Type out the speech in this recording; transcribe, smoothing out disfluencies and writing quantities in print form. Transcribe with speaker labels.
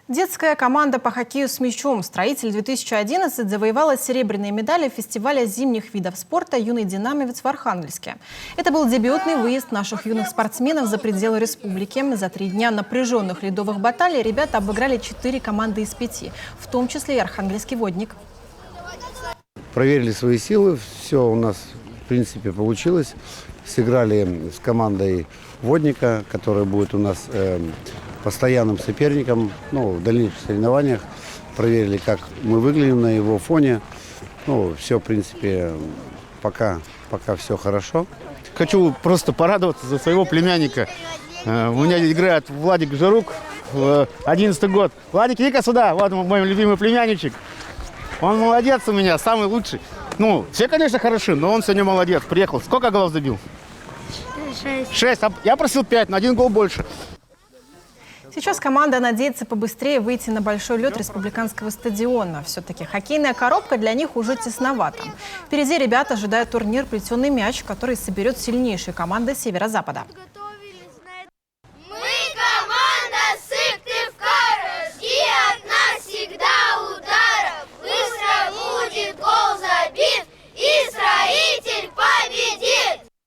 Speaker 1: Детская команда по хоккею с мячом «Строитель-2011» завоевала серебряные медали фестиваля зимних видов спорта «Юный динамовец» в Архангельске. Это был дебютный выезд наших юных спортсменов за пределы республики. За 3 дня напряженных ледовых баталий ребята обыграли 4 команды из 5, в том числе и архангельский «Водник».
Speaker 2: Проверили свои силы, все у нас в принципе получилось. Сыграли с командой «Водника», которая будет у нас постоянным соперником в дальнейших соревнованиях. Проверили, как мы выглядим на его фоне. Все, в принципе, пока все хорошо.
Speaker 3: Хочу просто порадоваться за своего племянника. У меня играет Владик Жарук, 11-й год. Владик, иди-ка сюда, вот мой любимый племянничек. Он молодец у меня, самый лучший. Все, конечно, хороши, но он сегодня молодец. Приехал. Сколько голов забил? 6. Я просил 5, на 1 гол больше.
Speaker 1: Сейчас команда надеется побыстрее выйти на большой лед республиканского стадиона. Все-таки хоккейная коробка для них уже тесновата. Впереди ребят ожидает турнир «Плетеный мяч», который соберет сильнейшие команды северо-запада.